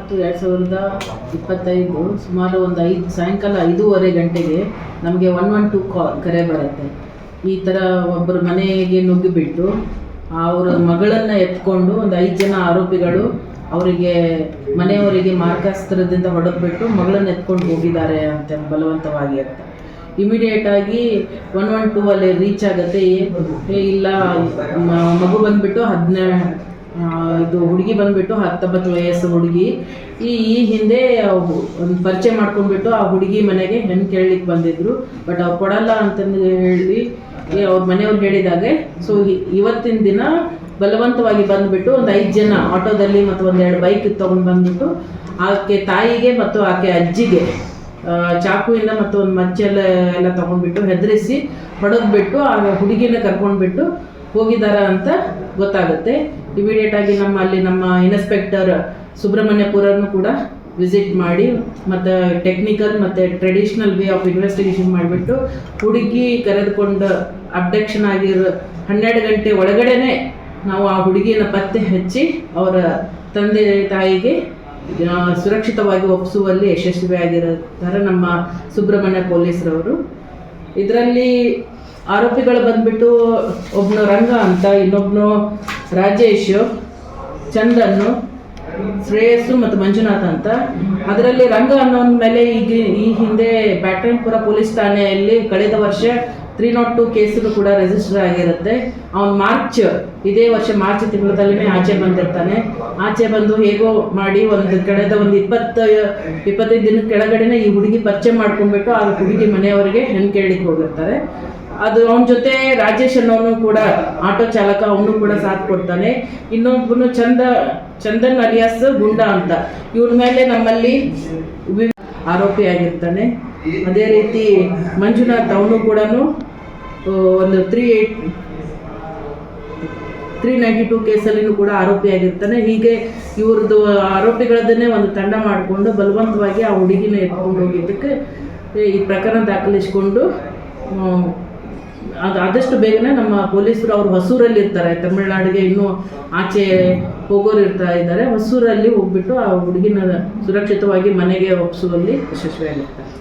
10/2025 ಸುಮಾರು ಒಂದು ಸಾಯಂಕಾಲ 5:30 ಗಂಟೆಗೆ ನಮಗೆ 112 ಕರೆ ಬರುತ್ತೆ. ಈ ಥರ ಒಬ್ಬರು ಮನೆಗೆ ನುಗ್ಗಿಬಿಟ್ಟು ಅವರ ಮಗಳನ್ನು ಎತ್ಕೊಂಡು ಒಂದು 5 ಜನ ಆರೋಪಿಗಳು ಅವರಿಗೆ ಮನೆಯವರಿಗೆ ಮಾರ್ಕಾಸ್ತ್ರದಿಂದ ಹೊಡೆದ್ಬಿಟ್ಟು ಮಗಳನ್ನು ಎತ್ಕೊಂಡು ಹೋಗಿದ್ದಾರೆ ಅಂತ ಬಲವಂತವಾಗಿ ಅಂತ. ಇಮಿಡಿಯೇಟಾಗಿ 112 ಅಲ್ಲಿ ರೀಚ್ ಆಗುತ್ತೆ. ಇಲ್ಲ ಮಗು ಬಂದುಬಿಟ್ಟು ಇದು ಹುಡುಗಿ ಬಂದುಬಿಟ್ಟು 19 ವಯಸ್ಸು ಹುಡುಗಿ. ಈ ಹಿಂದೆ ಒಂದು ಪರಿಚಯ ಮಾಡ್ಕೊಂಡ್ಬಿಟ್ಟು ಆ ಹುಡುಗಿ ಮನೆಗೆ ಹೆಣ್ಣು ಕೇಳಲಿಕ್ಕೆ ಬಂದಿದ್ರು. ಬಟ್ ಅವ್ರು ಕೊಡಲ್ಲ ಅಂತಂದು ಹೇಳಿ ಅವ್ರ ಮನೆಯವ್ರು ಹೇಳಿದಾಗೆ ಸೊ ಇವತ್ತಿನ ದಿನ ಬಲವಂತವಾಗಿ ಬಂದುಬಿಟ್ಟು ಒಂದು 5 ಜನ ಆಟೋದಲ್ಲಿ ಮತ್ತು 1-2 ಬೈಕ್ ತೊಗೊಂಡು ಬಂದುಬಿಟ್ಟು ಆಕೆ ತಾಯಿಗೆ ಮತ್ತು ಆಕೆ ಅಜ್ಜಿಗೆ ಚಾಕುವಿಂದ ಮತ್ತು ಒಂದು ಮಚ್ಚೆಲ್ಲ ತೊಗೊಂಡ್ಬಿಟ್ಟು ಹೆದರಿಸಿ ಹೊಡೆದ್ಬಿಟ್ಟು ಆ ಹುಡುಗಿನ ಕರ್ಕೊಂಡ್ಬಿಟ್ಟು ಹೋಗಿದ್ದಾರೆ ಅಂತ ಗೊತ್ತಾಗುತ್ತೆ. ಇಮಿಡಿಯೇಟಾಗಿ ನಮ್ಮ ಇನ್ಸ್ಪೆಕ್ಟರ್ ಸುಬ್ರಹ್ಮಣ್ಯಪುರನ್ನು ಕೂಡ ವಿಸಿಟ್ ಮಾಡಿ ಮತ್ತು ಟೆಕ್ನಿಕಲ್ ಮತ್ತು ಟ್ರೆಡಿಷ್ನಲ್ ವೇ ಆಫ್ ಇನ್ವೆಸ್ಟಿಗೇಷನ್ ಮಾಡಿಬಿಟ್ಟು ಹುಡುಗಿ ಕರೆದುಕೊಂಡು ಅಬ್ಡಕ್ಷನ್ ಆಗಿರೋ 12 ಗಂಟೆ ಒಳಗಡೆನೆ ನಾವು ಆ ಹುಡುಗಿನ ಪತ್ತೆ ಹಚ್ಚಿ ಅವರ ತಂದೆ ತಾಯಿಗೆ ಸುರಕ್ಷಿತವಾಗಿ ಒಪ್ಪಿಸುವಲ್ಲಿ ಯಶಸ್ವಿಯಾಗಿರುತ್ತಾರೆ ನಮ್ಮ ಸುಬ್ರಹ್ಮಣ್ಯ ಪೊಲೀಸರವರು. ಇದರಲ್ಲಿ ಆರೋಪಿಗಳು ಬಂದುಬಿಟ್ಟು ಒಬ್ಬನು ರಂಗ ಅಂತ, ಇನ್ನೊಬ್ಬನು ರಾಜೇಶ್, ಚಂದನ್ನು, ಶ್ರೇಯಸ್ಸು ಮತ್ತು ಮಂಜುನಾಥ್ ಅಂತ. ಅದರಲ್ಲಿ ರಂಗ ಅನ್ನೋನ ಮೇಲೆ ಈ ಹಿಂದೆ ಬ್ಯಾಟರಾಯನಪುರ ಪೊಲೀಸ್ ಠಾಣೆಯಲ್ಲಿ ಕಳೆದ ವರ್ಷ 302 ಕೇಸು ಕೂಡ ರಿಜಿಸ್ಟರ್ ಆಗಿರುತ್ತೆ. ಅವನು ಇದೇ ವರ್ಷ ಮಾರ್ಚ್ ತಿಂಗಳಲ್ಲೇ ಆಚೆ ಬಂದಿರ್ತಾನೆ. ಆಚೆ ಬಂದು ಹೇಗೋ ಮಾಡಿ ಕಳೆದ 25 ದಿನದ ಕೆಳಗಡೆನೆ ಈ ಹುಡುಗಿ ಪರಿಚಯ ಮಾಡ್ಕೊಂಡ್ಬಿಟ್ಟು ಆ ಹುಡುಗಿ ಮನೆಯವರಿಗೆ ಹೆಣ್ಣು ಕೇಳಲಿಕ್ಕೆ ಹೋಗಿರ್ತಾರೆ. ಅದು ಅವನ ಜೊತೆ ರಾಜೇಶ್ ಅನ್ನೋನು ಕೂಡ ಆಟೋ ಚಾಲಕ, ಅವನು ಕೂಡ ಸಾಥ್ ಕೊಡ್ತಾನೆ. ಇನ್ನೊಬ್ಬನು ಚಂದನ್ ಅಲಿಯಾಸ್ ಗುಂಡ ಅಂತ, ಇವನ ಮೇಲೆ ನಮ್ಮಲ್ಲಿ ಆರೋಪಿಯಾಗಿರ್ತಾನೆ. ಅದೇ ರೀತಿ ಮಂಜುನಾಥ್, ಅವನು ಕೂಡ ಒಂದು 392 ಕೇಸಲ್ಲಿನೂ ಕೂಡ ಆರೋಪಿಯಾಗಿರ್ತಾನೆ. ಹೀಗೆ ಇವ್ರದ್ದು ಆರೋಪಿಗಳನ್ನೇ ಒಂದು ತಂಡ ಮಾಡಿಕೊಂಡು ಬಲವಂತವಾಗಿ ಆ ಹುಡುಗಿನ ಎತ್ಕೊಂಡು ಹೋಗಿದ್ದಕ್ಕೆ ಈ ಪ್ರಕರಣ ದಾಖಲಿಸಿಕೊಂಡು ಆದಷ್ಟು ಬೇಗನೆ ನಮ್ಮ ಪೊಲೀಸರು ಅವರು ಹೊಸೂರಲ್ಲಿ ಇರ್ತಾರೆ, ತಮಿಳುನಾಡಿಗೆ ಇನ್ನೂ ಆಚೆ ಹೋಗೋರು ಇದ್ದಾರೆ. ಹೊಸೂರಲ್ಲಿ ಹೋಗ್ಬಿಟ್ಟು ಆ ಹುಡುಗಿನ ಸುರಕ್ಷಿತವಾಗಿ ಮನೆಗೆ ಒಪ್ಪಿಸುವಲ್ಲಿ ಯಶಸ್ವಿಯಾಗಿರ್ತಾರೆ.